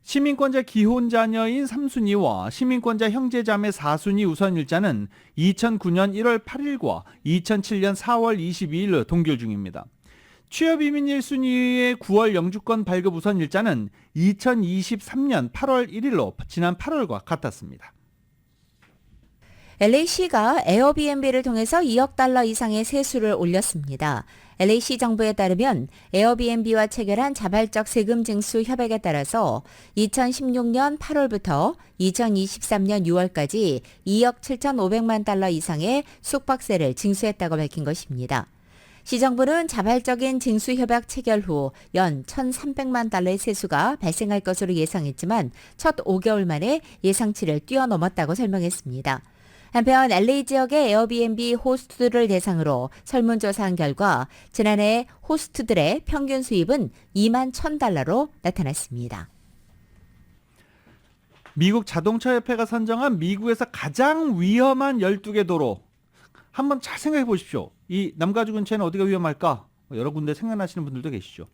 S2: 시민권자 기혼 자녀인 3순위와 시민권자 형제자매 4순위 우선 일자는 2009년 1월 8일과 2007년 4월 22일로 동결 중입니다. 취업이민 1순위의 9월 영주권 발급 우선 일자는 2023년 8월 1일로 지난 8월과 같았습니다.
S3: LA시가 에어비앤비를 통해서 2억 달러 이상의 세수를 올렸습니다. LA시 정부에 따르면 에어비앤비와 체결한 자발적 세금 징수 협약에 따라서 2016년 8월부터 2023년 6월까지 2억 7,500만 달러 이상의 숙박세를 징수했다고 밝힌 것입니다. 시정부는 자발적인 징수협약 체결 후 연 1,300만 달러의 세수가 발생할 것으로 예상했지만 첫 5개월 만에 예상치를 뛰어넘었다고 설명했습니다. 한편 LA 지역의 에어비앤비 호스트들을 대상으로 설문조사한 결과 지난해 호스트들의 평균 수입은 2만 1,000달러로 나타났습니다.
S2: 미국 자동차협회가 선정한 미국에서 가장 위험한 12개 도로. 한번 잘 생각해 보십시오. 이 남가주 근처에는 어디가 위험할까? 여러 군데 생각나시는 분들도 계시죠.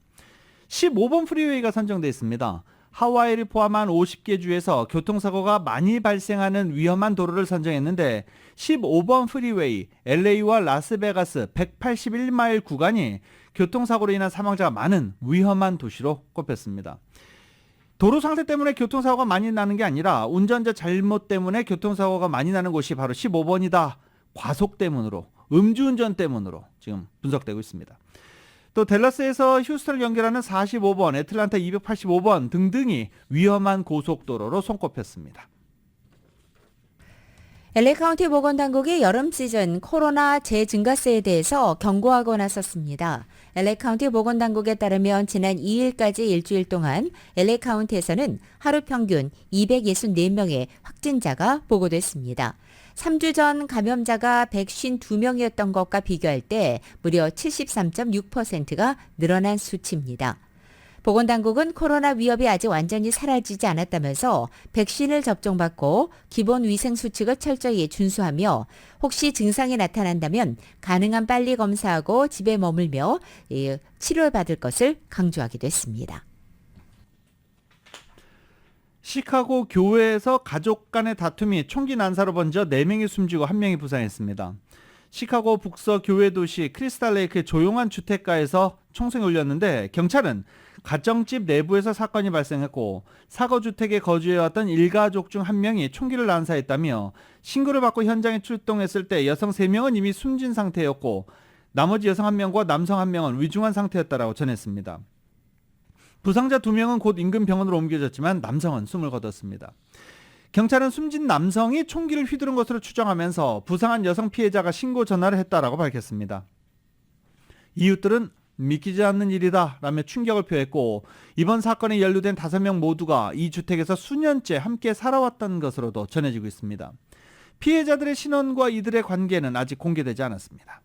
S2: 15번 프리웨이가 선정돼 있습니다. 하와이를 포함한 50개 주에서 교통사고가 많이 발생하는 위험한 도로를 선정했는데 15번 프리웨이 LA와 라스베가스 181마일 구간이 교통사고로 인한 사망자가 많은 위험한 도시로 꼽혔습니다. 도로 상태 때문에 교통사고가 많이 나는 게 아니라 운전자 잘못 때문에 교통사고가 많이 나는 곳이 바로 15번이다. 과속 때문으로, 음주운전 때문으로 지금 분석되고 있습니다. 또 댈러스에서 휴스턴을 연결하는 45번, 애틀란타 285번 등등이 위험한 고속도로로 손꼽혔습니다.
S3: LA 카운티 보건당국이 여름 시즌 코로나 재증가세에 대해서 경고하고 나섰습니다. LA 카운티 보건당국에 따르면 지난 2일까지 일주일 동안 LA 카운티에서는 하루 평균 264명의 확진자가 보고됐습니다. 3주 전 감염자가 152명이었던 것과 비교할 때 무려 73.6%가 늘어난 수치입니다. 보건당국은 코로나 위협이 아직 완전히 사라지지 않았다면서 백신을 접종받고 기본 위생 수칙을 철저히 준수하며 혹시 증상이 나타난다면 가능한 빨리 검사하고 집에 머물며 치료를 받을 것을 강조하기도 했습니다.
S2: 시카고 교회에서 가족 간의 다툼이 총기 난사로 번져 4명이 숨지고 1명이 부상했습니다. 시카고 북서 교회 도시 크리스탈 레이크의 조용한 주택가에서 총성이 울렸는데 경찰은 가정집 내부에서 사건이 발생했고 사고 주택에 거주해왔던 일가족 중 1명이 총기를 난사했다며 신고를 받고 현장에 출동했을 때 여성 3명은 이미 숨진 상태였고 나머지 여성 1명과 남성 1명은 위중한 상태였다라고 전했습니다. 부상자 2명은 곧 인근 병원으로 옮겨졌지만 남성은 숨을 거뒀습니다. 경찰은 숨진 남성이 총기를 휘두른 것으로 추정하면서 부상한 여성 피해자가 신고 전화를 했다라고 밝혔습니다. 이웃들은 믿기지 않는 일이다 라며 충격을 표했고 이번 사건에 연루된 5명 모두가 이 주택에서 수년째 함께 살아왔던 것으로도 전해지고 있습니다. 피해자들의 신원과 이들의 관계는 아직 공개되지 않았습니다.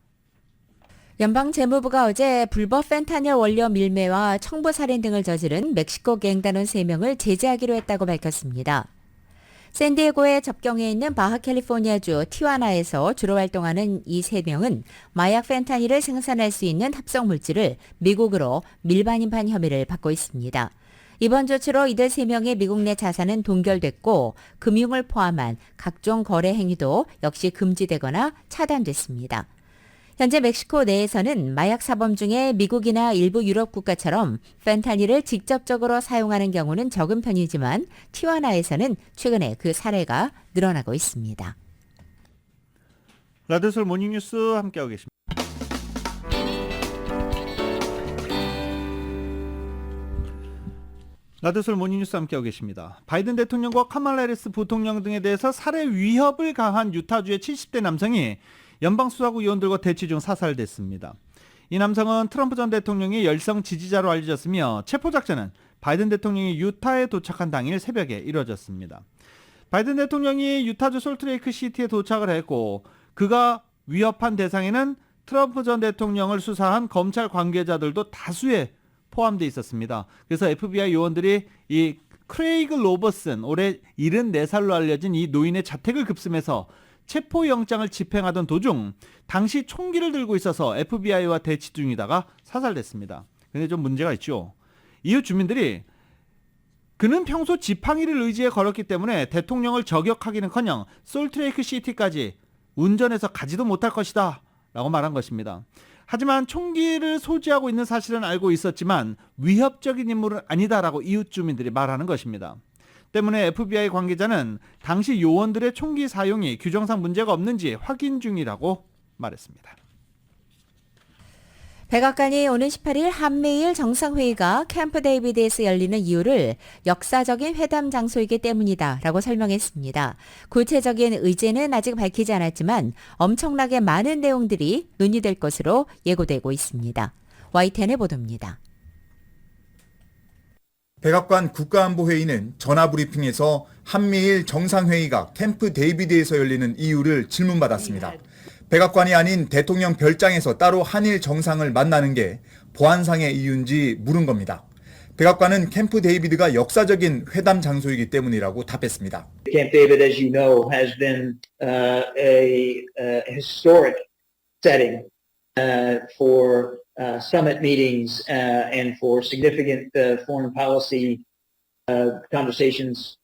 S3: 연방재무부가 어제 불법 펜타닐 원료 밀매와 청부살인 등을 저지른 멕시코 갱단원 3명을 제재하기로 했다고 밝혔습니다. 샌디에고에 접경해 있는 바하캘리포니아주 티와나에서 주로 활동하는 이 3명은 마약 펜타닐을 생산할 수 있는 합성 물질을 미국으로 밀반입한 혐의를 받고 있습니다. 이번 조치로 이들 3명의 미국 내 자산은 동결됐고 금융을 포함한 각종 거래 행위도 역시 금지되거나 차단됐습니다. 현재 멕시코 내에서는 마약 사범 중에 미국이나 일부 유럽 국가처럼 펜타닐을 직접적으로 사용하는 경우는 적은 편이지만 티와나에서는 최근에 그 사례가 늘어나고 있습니다.
S2: 라디오솔 모닝뉴스 함께하고 계십니다. 라디오솔 모닝뉴스 함께하고 계십니다. 바이든 대통령과 카말라 해리스 부통령 등에 대해서 살해 위협을 가한 유타주의 70대 남성이 연방수사국 의원들과 대치 중 사살됐습니다. 이 남성은 트럼프 전 대통령의 열성 지지자로 알려졌으며 체포작전은 바이든 대통령이 유타에 도착한 당일 새벽에 이뤄졌습니다. 바이든 대통령이 유타주 솔트레이크 시티에 도착을 했고 그가 위협한 대상에는 트럼프 전 대통령을 수사한 검찰 관계자들도 다수에 포함되어 있었습니다. 그래서 FBI 요원들이 이 크레이그 로버슨 올해 74살로 알려진 이 노인의 자택을 급습해서 체포영장을 집행하던 도중 당시 총기를 들고 있어서 FBI와 대치 중이다가 사살됐습니다. 근데 좀 문제가 있죠. 이웃 주민들이 그는 평소 지팡이를 의지해 걸었기 때문에 대통령을 저격하기는커녕 솔트레이크 시티까지 운전해서 가지도 못할 것이다 라고 말한 것입니다. 하지만 총기를 소지하고 있는 사실은 알고 있었지만 위협적인 인물은 아니다라고 이웃 주민들이 말하는 것입니다. 때문에 FBI 관계자는 당시 요원들의 총기 사용이 규정상 문제가 없는지 확인 중이라고 말했습니다.
S3: 백악관이 오는 18일 한미일 정상회의가 캠프 데이비드에서 열리는 이유를 역사적인 회담 장소이기 때문이다라고 설명했습니다. 구체적인 의제는 아직 밝히지 않았지만 엄청나게 많은 내용들이 논의될 것으로 예고되고 있습니다. YTN의 보도입니다.
S15: 백악관 국가안보회의는 전화브리핑에서 한미일 정상회의가 캠프 데이비드에서 열리는 이유를 질문받았습니다. 백악관이 아닌 대통령 별장에서 따로 한일 정상을 만나는 게 보안상의 이유인지 물은 겁니다. 백악관은 캠프 데이비드가 역사적인 회담 장소이기 때문이라고 답했습니다.
S16: Camp David, as you know, has been a historic setting for summit meetings and for significant foreign policy conversations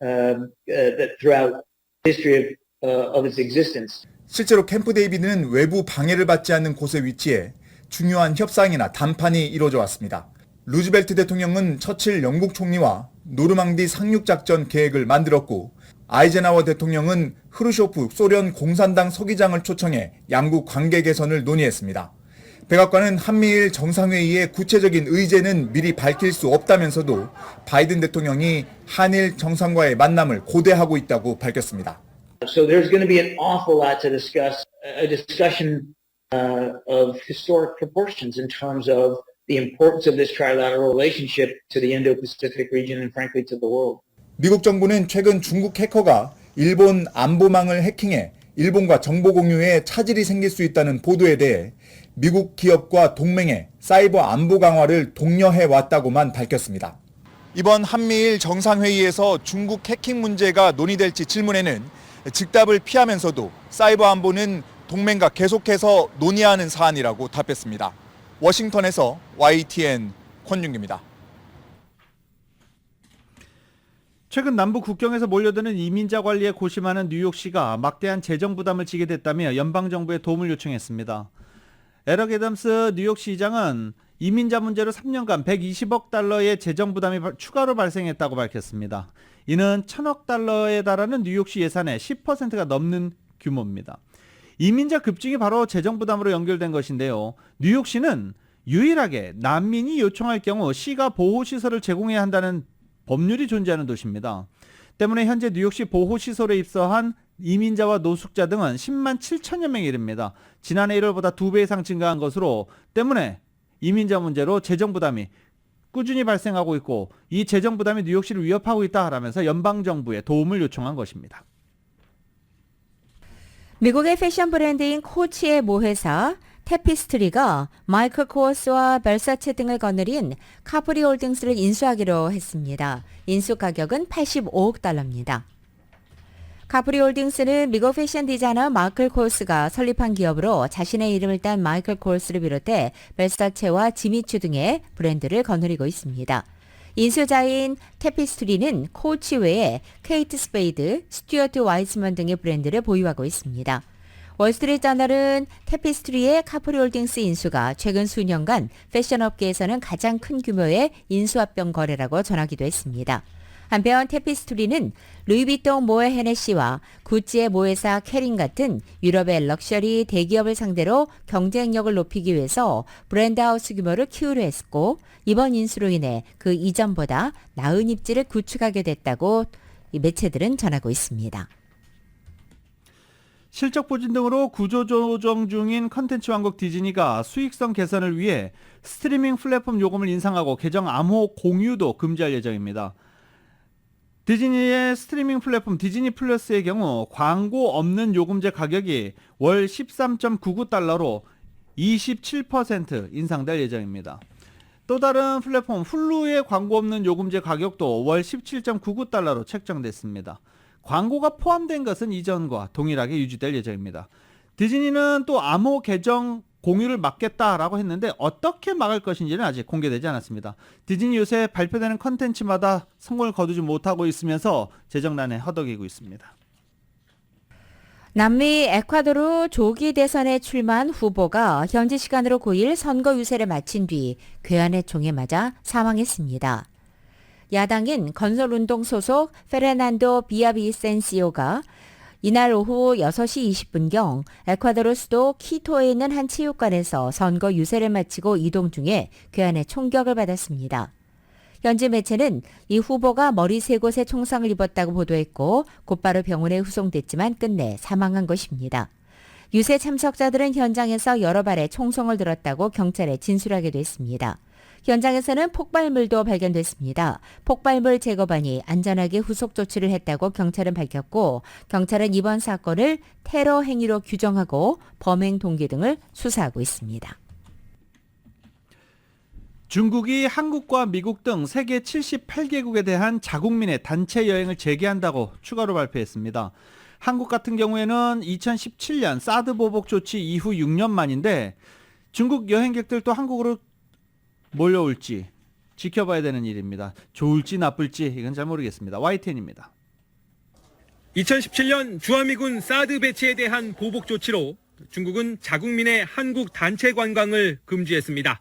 S16: throughout history of its existence.
S15: 실제로 캠프 데이비드는 외부 방해를 받지 않는 곳에 위치해 중요한 협상이나談판이 이루어져 왔습니다. 루즈벨트 대통령은 처칠 영국 총리와 노르망디 상륙작전 계획을 만들었고 아이젠하워 대통령은 흐루쇼프 소련 공산당 서기장을 초청해 양국 관계 개선을 논의했습니다. 백악관은 한미일 정상회의의 구체적인 의제는 미리 밝힐 수 없다면서도 바이든 대통령이 한일 정상과의 만남을 고대하고 있다고 밝혔습니다.
S16: So there's going to be an awful lot to discuss, a discussion of historic proportions in terms of the importance of this trilateral relationship to the Indo-Pacific region and frankly to the world.
S15: 미국 정부는 최근 중국 해커가 일본 안보망을 해킹해 일본과 정보 공유에 차질이 생길 수 있다는 보도에 대해 미국 기업과 동맹의 사이버 안보 강화를 독려해 왔다고만 밝혔습니다. 이번 한미일 정상회의에서 중국 해킹 문제가 논의될지 질문에는 즉답을 피하면서도 사이버 안보는 동맹과 계속해서 논의하는 사안이라고 답했습니다. 워싱턴에서 YTN 권윤기입니다.
S2: 최근 남북 국경에서 몰려드는 이민자 관리에 고심하는 뉴욕시가 막대한 재정 부담을 지게 됐다며 연방정부에 도움을 요청했습니다. 에럭 애덤스 뉴욕시장은 이민자 문제로 3년간 120억 달러의 재정 부담이 추가로 발생했다고 밝혔습니다. 이는 1,000억 달러에 달하는 뉴욕시 예산의 10%가 넘는 규모입니다. 이민자 급증이 바로 재정 부담으로 연결된 것인데요. 뉴욕시는 유일하게 난민이 요청할 경우 시가 보호시설을 제공해야 한다는 법률이 존재하는 도시입니다. 때문에 현재 뉴욕시 보호시설에 입소한 이민자와 노숙자 등은 10만 7천여 명에 이릅니다. 지난해 1월보다 2배 이상 증가한 것으로 때문에 이민자 문제로 재정 부담이 꾸준히 발생하고 있고 이 재정 부담이 뉴욕시를 위협하고 있다라면서 연방정부에 도움을 요청한 것입니다.
S3: 미국의 패션 브랜드인 코치의 모회사 테피스트리가 마이클 코어스와 벨사체 등을 거느린 카프리 홀딩스를 인수하기로 했습니다. 인수 가격은 85억 달러입니다. 카프리 홀딩스는 미국 패션 디자이너 마이클 코어스가 설립한 기업으로 자신의 이름을 딴 마이클 코어스를 비롯해 벨사체와 지미추 등의 브랜드를 거느리고 있습니다. 인수자인 테피스트리는 코치 외에 케이트 스페이드, 스튜어트 와이스먼 등의 브랜드를 보유하고 있습니다. 월스트리트저널은 테피스트리의 카프리 홀딩스 인수가 최근 수년간 패션업계에서는 가장 큰 규모의 인수합병 거래라고 전하기도 했습니다. 한편 테피스트리는 루이비통 모에 헤네시와 구찌의 모회사 캐린 같은 유럽의 럭셔리 대기업을 상대로 경쟁력을 높이기 위해서 브랜드하우스 규모를 키우려 했고 이번 인수로 인해 그 이전보다 나은 입지를 구축하게 됐다고 매체들은 전하고 있습니다.
S2: 실적 부진 등으로 구조조정 중인 컨텐츠 왕국 디즈니가 수익성 개선을 위해 스트리밍 플랫폼 요금을 인상하고 계정 암호 공유도 금지할 예정입니다. 디즈니의 스트리밍 플랫폼 디즈니 플러스의 경우 광고 없는 요금제 가격이 월 13.99달러로 27% 인상될 예정입니다. 또 다른 플랫폼 훌루의 광고 없는 요금제 가격도 월 17.99달러로 책정됐습니다. 광고가 포함된 것은 이전과 동일하게 유지될 예정입니다. 디즈니는 또 암호 계정 공유를 막겠다라고 했는데 어떻게 막을 것인지는 아직 공개되지 않았습니다. 디즈니 요새 발표되는 컨텐츠마다 성공을 거두지 못하고 있으면서 재정난에 허덕이고 있습니다.
S3: 남미 에콰도르 조기 대선에 출마한 후보가 현지 시간으로 9일 선거 유세를 마친 뒤 괴한의 총에 맞아 사망했습니다. 야당인 건설운동 소속 페르난도 비아비센시오가 이날 오후 6시 20분경 에콰도르 수도 키토에 있는 한 체육관에서 선거 유세를 마치고 이동 중에 괴한의 총격을 받았습니다. 현지 매체는 이 후보가 머리 3곳에 총상을 입었다고 보도했고 곧바로 병원에 후송됐지만 끝내 사망한 것입니다. 유세 참석자들은 현장에서 여러 발의 총성을 들었다고 경찰에 진술하기도 했습니다. 현장에서는 폭발물도 발견됐습니다. 폭발물 제거반이 안전하게 후속 조치를 했다고 경찰은 밝혔고 경찰은 이번 사건을 테러 행위로 규정하고 범행 동기 등을 수사하고 있습니다.
S2: 중국이 한국과 미국 등 세계 78개국에 대한 자국민의 단체 여행을 재개한다고 추가로 발표했습니다. 한국 같은 경우에는 2017년 사드 보복 조치 이후 6년 만인데 중국 여행객들 또 한국으로 몰려올지 지켜봐야 되는 일입니다. 좋을지 나쁠지 이건 잘 모르겠습니다. YTN입니다.
S17: 2017년 주한미군 사드 배치에 대한 보복 조치로 중국은 자국민의 한국 단체 관광을 금지했습니다.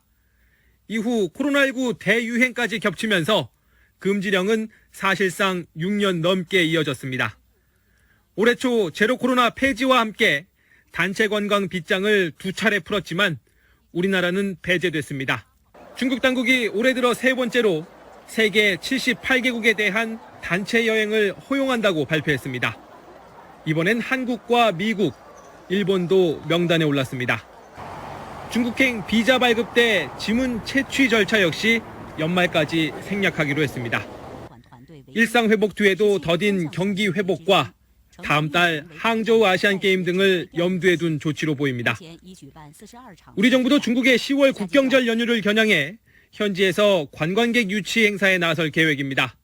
S17: 이후 코로나19 대유행까지 겹치면서 금지령은 사실상 6년 넘게 이어졌습니다. 올해 초 제로 코로나 폐지와 함께 단체 관광 빗장을 2차례 풀었지만 우리나라는 배제됐습니다. 중국 당국이 올해 들어 세 번째로 세계 78개국에 대한 단체 여행을 허용한다고 발표했습니다. 이번엔 한국과 미국, 일본도 명단에 올랐습니다. 중국행 비자 발급 때 지문 채취 절차 역시 연말까지 생략하기로 했습니다. 일상 회복 뒤에도 더딘 경기 회복과 다음 달 항저우 아시안게임 등을 염두에 둔 조치로 보입니다. 우리 정부도 중국의 10월 국경절 연휴를 겨냥해 현지에서 관광객 유치 행사에 나설 계획입니다.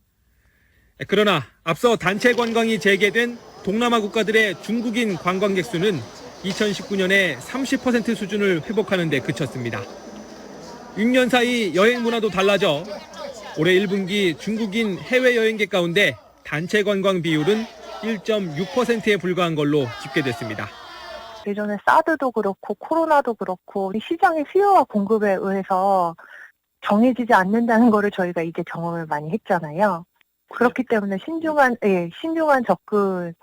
S17: 그러나 앞서 단체 관광이 재개된 동남아 국가들의 중국인 관광객 수는 2019년에 30% 수준을 회복하는 데 그쳤습니다. 6년 사이 여행 문화도 달라져 올해 1분기 중국인 해외 여행객 가운데 단체 관광 비율은 1.6%에 불과한 걸로 집계됐습니다.
S18: 예전에 사드도 그렇고 코로나도 그렇고 시장의 수요와 공급에 의해서 정해지지 않는다는 거를 저희가 이제 경험을 많이 했잖아요. 그렇기 때문에 신중한 접근을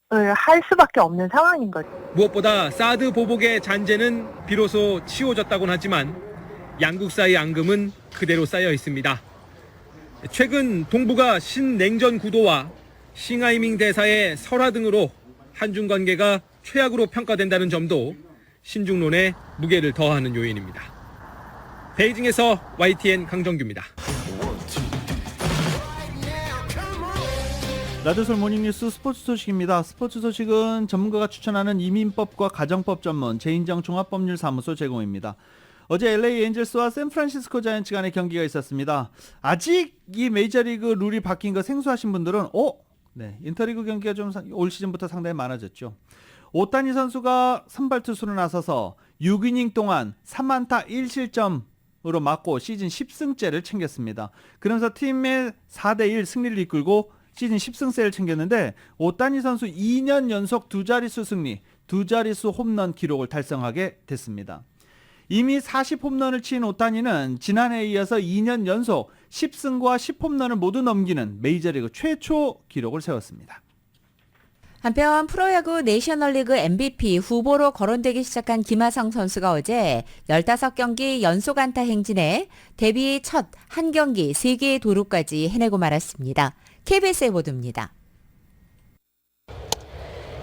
S18: 할 수밖에 없는 상황인 거죠.
S17: 무엇보다 사드 보복의 잔재는 비로소 치워졌다곤 하지만 양국 사이 앙금은 그대로 쌓여 있습니다. 최근 동북아 신냉전 구도와 싱하이밍 대사의 설화 등으로 한중 관계가 최악으로 평가된다는 점도 신중론에 무게를 더하는 요인입니다. 베이징에서 YTN 강정규입니다.
S2: 라디오솔 모닝뉴스 스포츠 소식입니다. 스포츠 소식은 전문가가 추천하는 이민법과 가정법 전문 제인정 종합법률사무소 제공입니다. 어제 LA 엔젤스와 샌프란시스코 자이언츠 간의 경기가 있었습니다. 아직 이 메이저리그 룰이 바뀐 거 생소하신 분들은 인터리그 경기가 좀 올 시즌부터 상당히 많아졌죠. 오타니 선수가 선발 투수로 나서서 6이닝 동안 3안타 1실점으로 맞고 시즌 10승째를 챙겼습니다. 그러면서 팀의 4대1 승리를 이끌고 시즌 10승째를 챙겼는데 오타니 선수 2년 연속 두 자릿수 승리, 두 자릿수 홈런 기록을 달성하게 됐습니다. 이미 40홈런을 친 오타니는 지난해에 이어서 2년 연속 10승과 10홈런을 모두 넘기는 메이저리그 최초 기록을 세웠습니다.
S3: 한편 프로야구 내셔널리그 MVP 후보로 거론되기 시작한 김하성 선수가 어제 15경기 연속 안타 행진에 데뷔 첫 한 경기 3개의 도루까지 해내고 말았습니다. KBS의 보도입니다.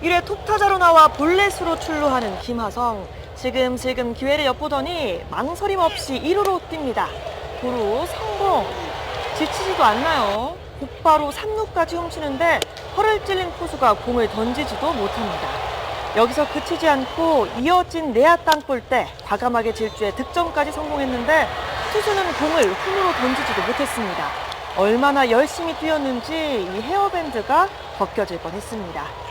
S19: 1회 톱타자로 나와 볼넷으로 출루하는 김하성. 슬금슬금 기회를 엿보더니 망설임 없이 1루로 뜁니다. 도루 성공. 지치지도 않나요? 곧바로 3루까지 훔치는데 허를 찔린 포수가 공을 던지지도 못합니다. 여기서 그치지 않고 이어진 내야 땅볼 때 과감하게 질주해 득점까지 성공했는데 투수는 공을 홈으로 던지지도 못했습니다. 얼마나 열심히 뛰었는지 이 헤어밴드가 벗겨질 뻔했습니다.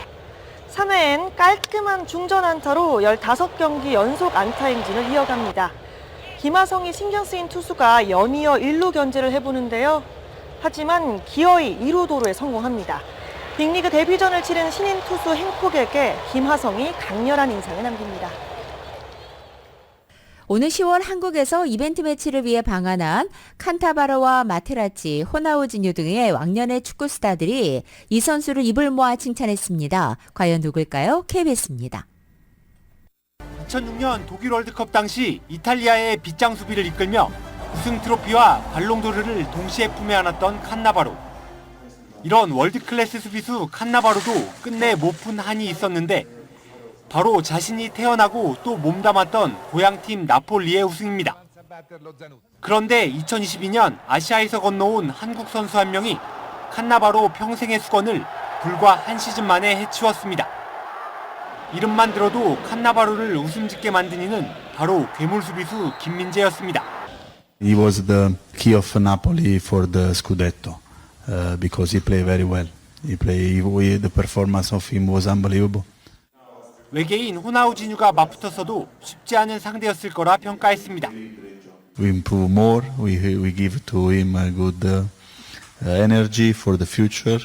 S19: 3회엔 깔끔한 중전 안타로 15경기 연속 안타 행진을 이어갑니다. 김하성이 신경 쓰인 투수가 연이어 1루 견제를 해보는데요. 하지만 기어이 2루 도루에 성공합니다. 빅리그 데뷔전을 치른 신인 투수 행콕에게 김하성이 강렬한 인상을 남깁니다.
S3: 오는 10월 한국에서 이벤트 매치를 위해 방한한 칸타바로와 마테라치, 호나우지뉴 등의 왕년의 축구 스타들이 이 선수를 입을 모아 칭찬했습니다. 과연 누굴까요? KBS입니다.
S20: 2006년 독일 월드컵 당시 이탈리아의 빗장 수비를 이끌며 우승 트로피와 발롱도르를 동시에 품에 안았던 칸나바로. 이런 월드클래스 수비수 칸나바로도 끝내 못 푼 한이 있었는데 바로 자신이 태어나고 또 몸담았던 고향팀 나폴리의 우승입니다. 그런데 2022년 아시아에서 건너온 한국 선수 한 명이 칸나바로 평생의 수건을 불과 한 시즌 만에 해치웠습니다. 이름만 들어도 칸나바로를 웃음 짓게 만든 이는 바로 괴물 수비수 김민재였습니다.
S21: He was the key of Napoli for the Scudetto because he played very well. The performance of him was unbelievable.
S20: 외계인 호나우지뉴가 맞붙었어도 쉽지 않은 상대였을 거라 평가했습니다.
S21: We improve more. We give to him a good energy for the future,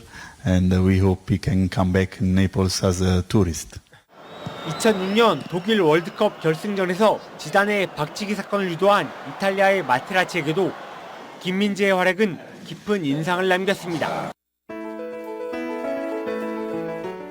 S21: and we hope he can come back in Naples as a tourist.
S20: 2006년 독일 월드컵 결승전에서 지단의 박치기 사건을 유도한 이탈리아의 마테라치에게도 김민재의 활약은 깊은 인상을 남겼습니다.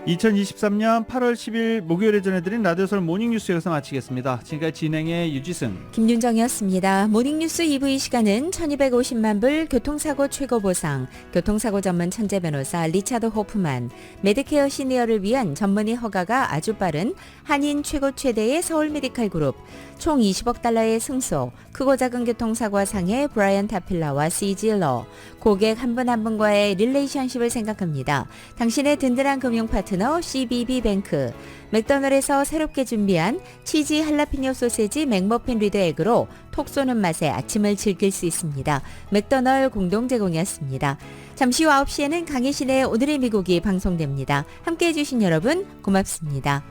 S2: 2023년 8월 10일 목요일에 전해드린 라디오설 모닝뉴스 여기서 마치겠습니다. 지금까지 진행의 유지승,
S3: 김윤정이었습니다. 모닝뉴스 2부 이 시간은 1250만 불 교통사고 최고보상, 교통사고 전문 천재 변호사 리차드 호프만, 메디케어 시니어를 위한 전문의 허가가 아주 빠른 한인 최고 최대의 서울 메디칼 그룹, 총 20억 달러의 승소, 크고 작은 교통사고와 상해 브라이언 타필라와 CG러, 고객 한 분 한 분과의 릴레이션십을 생각합니다. 당신의 든든한 금융 파트너 CBB뱅크, 맥도날드에서 새롭게 준비한 치즈 할라피뇨 소세지 맥머핀 리드 에그로 톡 쏘는 맛에 아침을 즐길 수 있습니다. 맥도날드 공동 제공이었습니다. 잠시 후 9시에는 강희신의 오늘의 미국이 방송됩니다. 함께해 주신 여러분 고맙습니다.